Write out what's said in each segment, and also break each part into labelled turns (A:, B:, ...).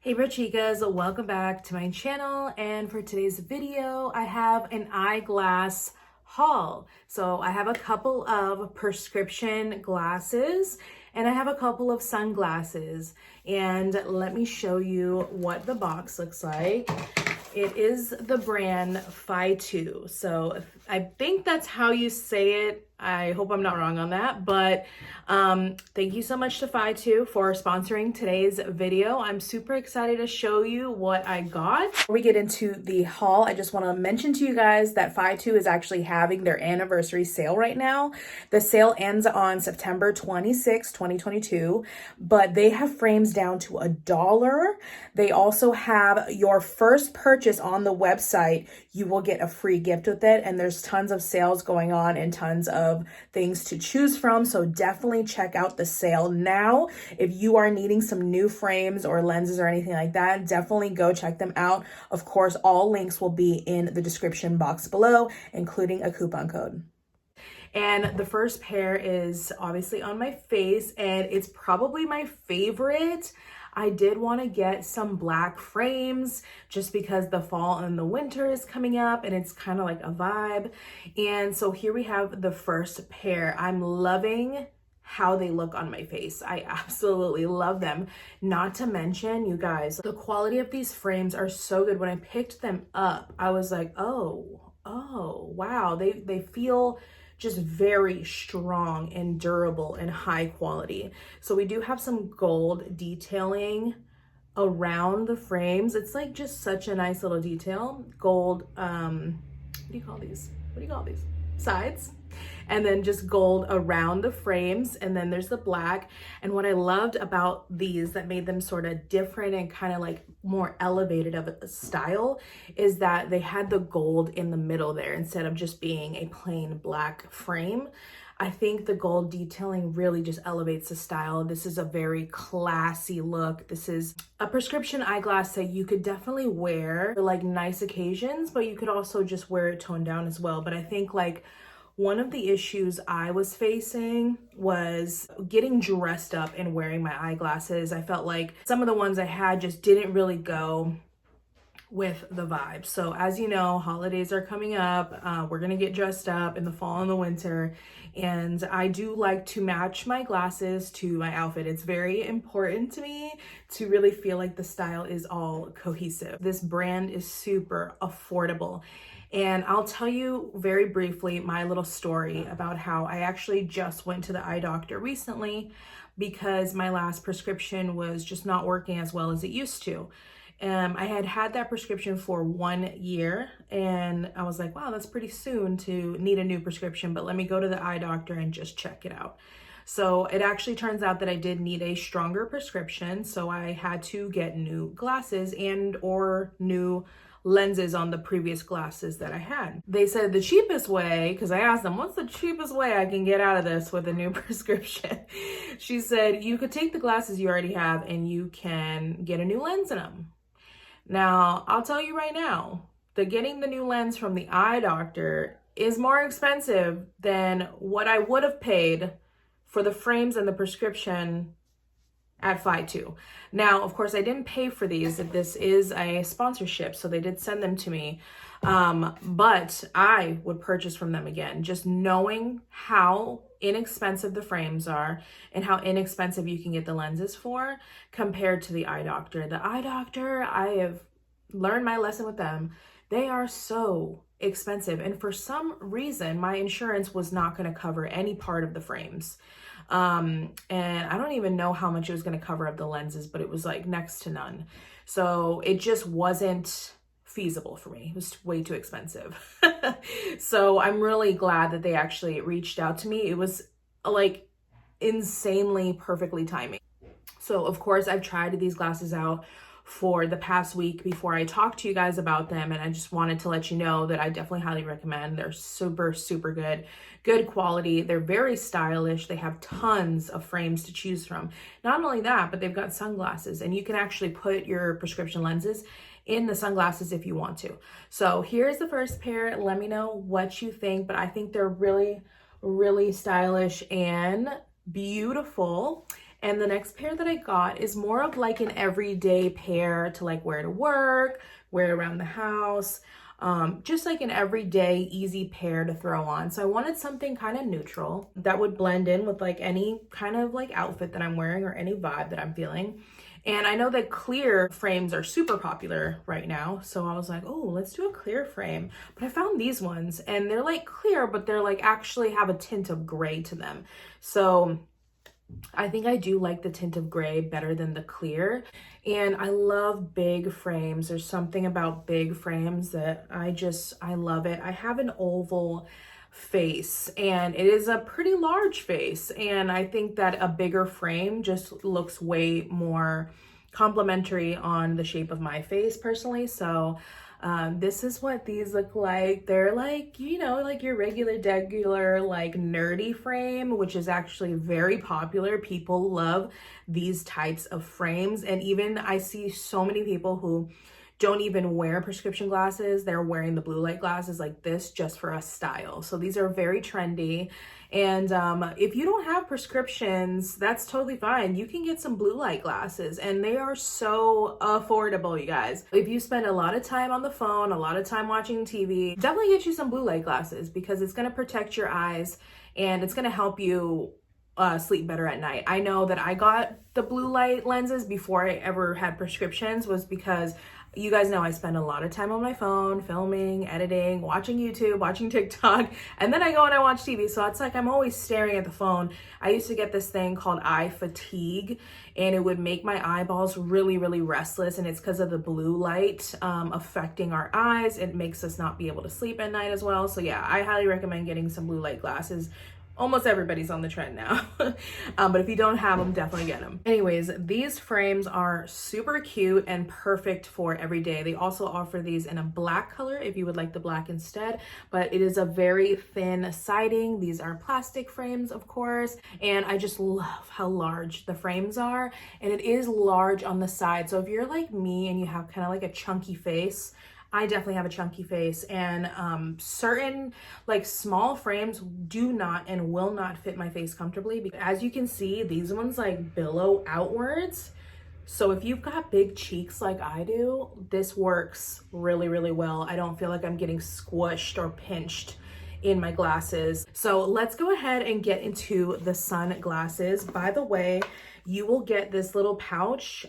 A: Hey BROCHIKAS, welcome back to my channel, and for today's video I have an eyeglass haul. So I have a couple of prescription glasses and I have a couple of sunglasses, and let me show you what the box looks like. It is the brand Fytoo. So I think that's how you say it. I hope I'm not wrong on that, but thank you so much to Fytoo for sponsoring today's video. I'm super excited to show you what I got. Before we get into the haul, I just want to mention to you guys that Fytoo is actually having their anniversary sale right now. The sale ends on September 26, 2022, but they have frames down to $1. They also have your first purchase on the website, you will get a free gift with it, and there's tons of sales going on and tons of things to choose from, so definitely check out the sale now. If you are needing some new frames or lenses or anything like that, definitely go check them out. Of course, all links will be in the description box below, including a coupon code. And the first pair is obviously on my face, and it's probably my favorite. I did want to get some black frames just because the fall and the winter is coming up and it's kind of like a vibe. And so here we have the first pair. I'm loving how they look on my face. I absolutely love them. Not to mention, you guys, the quality of these frames are so good. When I picked them up, I was like, oh, wow. They feel just very strong and durable and high quality. So we do have some gold detailing around the frames. It's like just such a nice little detail. Gold, what do you call these? Sides. And then just gold around the frames, and then there's the black. And what I loved about these that made them sort of different and kind of like more elevated of a style is that they had the gold in the middle there instead of just being a plain black frame. I think the gold detailing really just elevates the style. This is a very classy look. This is a prescription eyeglass that you could definitely wear for like nice occasions, but you could also just wear it toned down as well. But I think like one of the issues I was facing was getting dressed up and wearing my eyeglasses. I felt like some of the ones I had just didn't really go with the vibe. So as you know, holidays are coming up. We're gonna get dressed up in the fall and the winter, and I do like to match my glasses to my outfit. It's very important to me to really feel like the style is all cohesive. This brand is super affordable. And I'll tell you very briefly my little story about how I actually just went to the eye doctor recently because my last prescription was just not working as well as it used to. I had that prescription for 1 year, and I was like, wow, that's pretty soon to need a new prescription, but let me go to the eye doctor and just check it out. So it actually turns out that I did need a stronger prescription, so I had to get new glasses and or new lenses on the previous glasses that I had. They said the cheapest way, because I asked them, what's the cheapest way I can get out of this with a new prescription? She said, you could take the glasses you already have and you can get a new lens in them. Now, I'll tell you right now, getting the new lens from the eye doctor is more expensive than what I would have paid for the frames and the prescription at Fytoo. Now, of course, I didn't pay for these. This is a sponsorship, so they did send them to me. But I would purchase from them again, just knowing how inexpensive the frames are and how inexpensive you can get the lenses for compared to the eye doctor. The eye doctor, I have learned my lesson with them. They are so expensive. And for some reason, my insurance was not going to cover any part of the frames. And I don't even know how much it was going to cover of the lenses, but it was like next to none. So it just wasn't feasible for me. It was way too expensive. So I'm really glad that they actually reached out to me. It was like insanely perfectly timing. So of course I've tried these glasses out for the past week before I talked to you guys about them, and I just wanted to let you know that I definitely highly recommend. They're super good quality. They're very stylish. They have tons of frames to choose from. Not only that, but they've got sunglasses, and you can actually put your prescription lenses in the sunglasses if you want to. So here's the first pair. Let me know what you think, but I think they're really stylish and beautiful. And the next pair that I got is more of like an everyday pair to like wear to work, wear around the house, just like an everyday easy pair to throw on. So I wanted something kind of neutral that would blend in with like any kind of like outfit that I'm wearing or any vibe that I'm feeling. And I know that clear frames are super popular right now. So I was like, oh, let's do a clear frame. But I found these ones and they're like clear, but they're like actually have a tint of gray to them. So I think I do like the tint of gray better than the clear. And I love big frames. There's something about big frames that I love it. I have an oval face and it is a pretty large face. And I think that a bigger frame just looks way more complimentary on the shape of my face personally. So this is what these look like. They're like, you know, like your regular like nerdy frame, which is actually very popular. People love these types of frames. And even I see so many people who don't even wear prescription glasses. They're wearing the blue light glasses like this just for a style. So these are very trendy. And if you don't have prescriptions, that's totally fine. You can get some blue light glasses and they are so affordable, you guys. If you spend a lot of time on the phone, a lot of time watching TV, definitely get you some blue light glasses because it's gonna protect your eyes and it's gonna help you sleep better at night. I know that I got the blue light lenses before I ever had prescriptions was because you guys know I spend a lot of time on my phone, filming, editing, watching YouTube, watching TikTok, and then I go and I watch TV. So it's like I'm always staring at the phone. I used to get this thing called eye fatigue, and it would make my eyeballs really, really restless. And it's because of the blue light affecting our eyes. It makes us not be able to sleep at night as well. So yeah, I highly recommend getting some blue light glasses. Almost everybody's on the trend now. But if you don't have them, definitely get them. Anyways, these frames are super cute and perfect for every day. They also offer these in a black color if you would like the black instead, but it is a very thin siding. These are plastic frames, of course, and I just love how large the frames are, and it is large on the side. So if you're like me and you have kind of like a chunky face, I definitely have a chunky face, and certain like small frames do not and will not fit my face comfortably. Because as you can see, these ones like billow outwards. So if you've got big cheeks like I do, this works really, really well. I don't feel like I'm getting squished or pinched in my glasses. So let's go ahead and get into the sunglasses. By the way, you will get this little pouch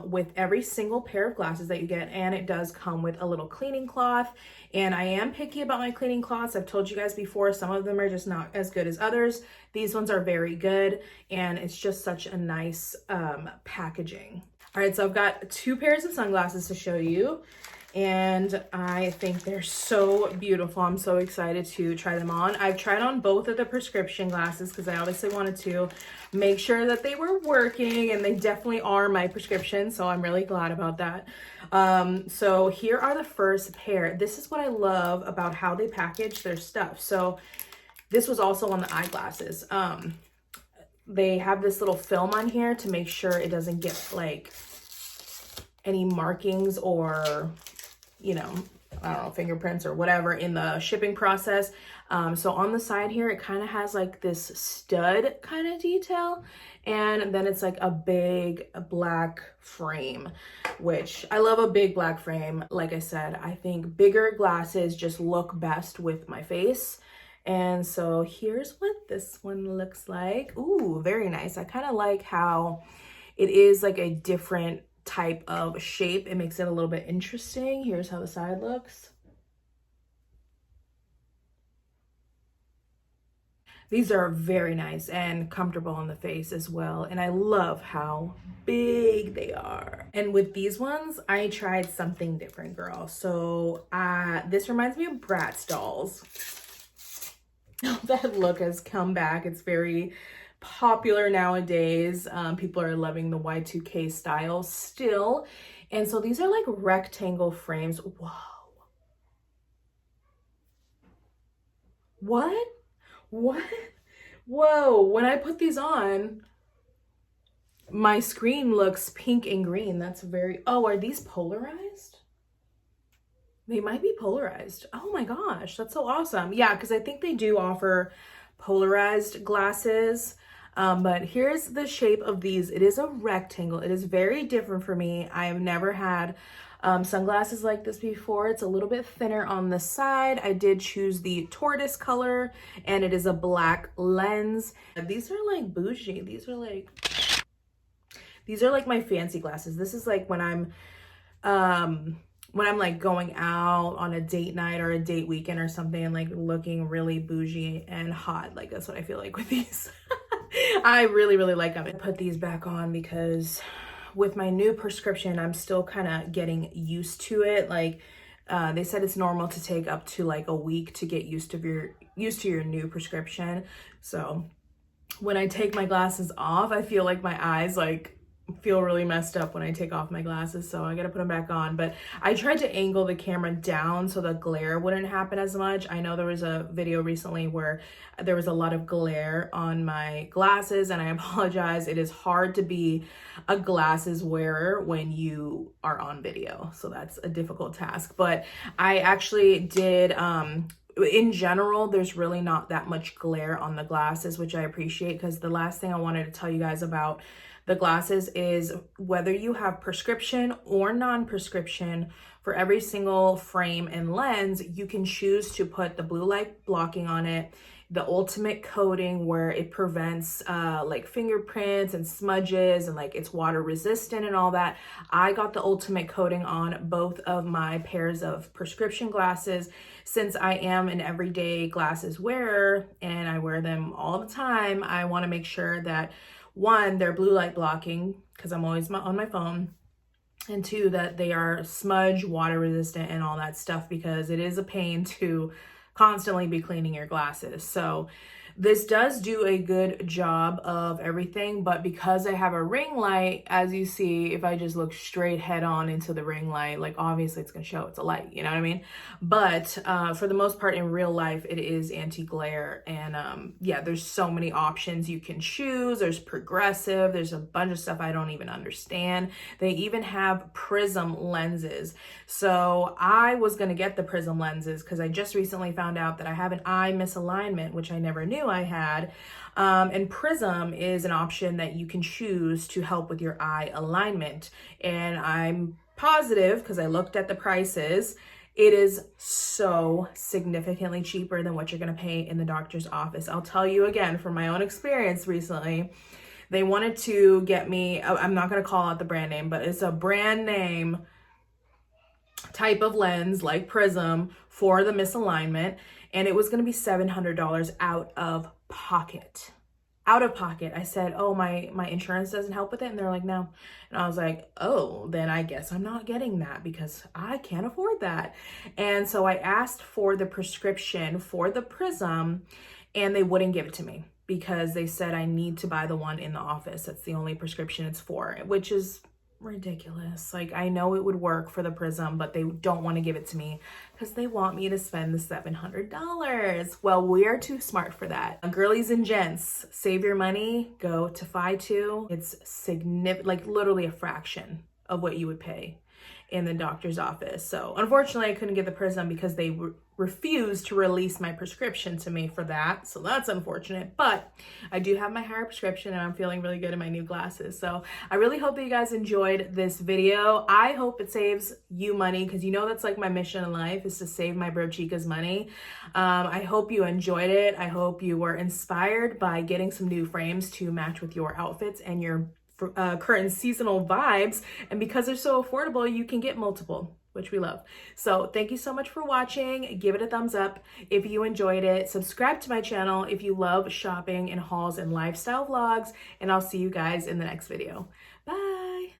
A: with every single pair of glasses that you get, and it does come with a little cleaning cloth. And I am picky about my cleaning cloths. I've told you guys before, some of them are just not as good as others. These ones are very good, and it's just such a nice packaging. All right, so I've got two pairs of sunglasses to show you, and I think they're so beautiful. I'm so excited to try them on. I've tried on both of the prescription glasses because I obviously wanted to make sure that they were working, and they definitely are my prescription, so I'm really glad about that. So here are the first pair. This is what I love about how they package their stuff. So this was also on the eyeglasses. They have this little film on here to make sure it doesn't get like any markings or, you know, I don't know, fingerprints or whatever in the shipping process. So on the side here, it kind of has like this stud kind of detail. And then it's like a big black frame, which I love a big black frame. Like I said, I think bigger glasses just look best with my face. And so here's what this one looks like. Ooh, very nice. I kind of like how it is like a different type of shape. It makes it a little bit interesting. Here's how the side looks. These are very nice and comfortable on the face as well. And I love how big they are. And with these ones, I tried something different, girl. So this reminds me of Bratz dolls. That look has come back. It's very popular nowadays. People are loving the Y2K style still. And so these are like rectangle frames. Whoa. What? What? Whoa. When I put these on, my screen looks pink and green. That's very, oh, are these polarized? They might be polarized. Oh my gosh, that's so awesome. Yeah, because I think they do offer polarized glasses. But here's the shape of these. It is a rectangle. It is very different for me. I have never had sunglasses like this before. It's a little bit thinner on the side. I did choose the tortoise color, and it is a black lens. These are like bougie. These are like my fancy glasses. This is like when I'm like going out on a date night or a date weekend or something, and like looking really bougie and hot. Like that's what I feel like with these. I really like them. I put these back on because with my new prescription, I'm still kind of getting used to it. Like they said it's normal to take up to like a week to get used to your new prescription. So when I take my glasses off, I feel like my eyes like feel really messed up when I take off my glasses, so I gotta put them back on. But I tried to angle the camera down so the glare wouldn't happen as much. I know there was a video recently where there was a lot of glare on my glasses, and I apologize. It is hard to be a glasses wearer when you are on video, so that's a difficult task. But I actually did in general, there's really not that much glare on the glasses, which I appreciate, because the last thing I wanted to tell you guys about the glasses is whether you have prescription or non-prescription, for every single frame and lens, you can choose to put the blue light blocking on it, the ultimate coating where it prevents like fingerprints and smudges, and like it's water resistant and all that. I got the ultimate coating on both of my pairs of prescription glasses. Since I am an everyday glasses wearer and I wear them all the time, I want to make sure that one, they're blue light blocking because I'm always on my phone, and two, that they are smudge, water resistant, and all that stuff, because it is a pain to constantly be cleaning your glasses. So this does do a good job of everything, but because I have a ring light, as you see, if I just look straight head on into the ring light, like obviously it's gonna show it's a light, you know what I mean? But for the most part in real life, it is anti-glare. And yeah, there's so many options you can choose. There's progressive, there's a bunch of stuff I don't even understand. They even have prism lenses. So I was gonna get the prism lenses because I just recently found out that I have an eye misalignment, which I never knew I had. And prism is an option that you can choose to help with your eye alignment. And I'm positive, because I looked at the prices, it is so significantly cheaper than what you're going to pay in the doctor's office. I'll tell you again, from my own experience recently, they wanted to get me, I'm not going to call out the brand name, but it's a brand name type of lens like prism for the misalignment, and it was going to be $700 out of pocket. I said, oh, my insurance doesn't help with it, and they're like, no. And I was like, oh, then I guess I'm not getting that because I can't afford that. And so I asked for the prescription for the prism, and they wouldn't give it to me because they said I need to buy the one in the office. That's the only prescription it's for, which is ridiculous. Like, I know it would work for the prism, but they don't want to give it to me because they want me to spend the $700. Well, we are too smart for that. Girlies and gents, save your money, go to Fytoo. It's significant, like literally a fraction of what you would pay in the doctor's office. So unfortunately I couldn't get the prism because they refused to release my prescription to me for that. So that's unfortunate, but I do have my higher prescription and I'm feeling really good in my new glasses. So I really hope that you guys enjoyed this video. I hope it saves you money, because you know that's like my mission in life, is to save my BROCHIKAS money. I hope you enjoyed it. I hope you were inspired by getting some new frames to match with your outfits and your current seasonal vibes. And because they're so affordable, you can get multiple, which we love. So thank you so much for watching. Give it a thumbs up if you enjoyed it. Subscribe to my channel if you love shopping and hauls and lifestyle vlogs. And I'll see you guys in the next video. Bye.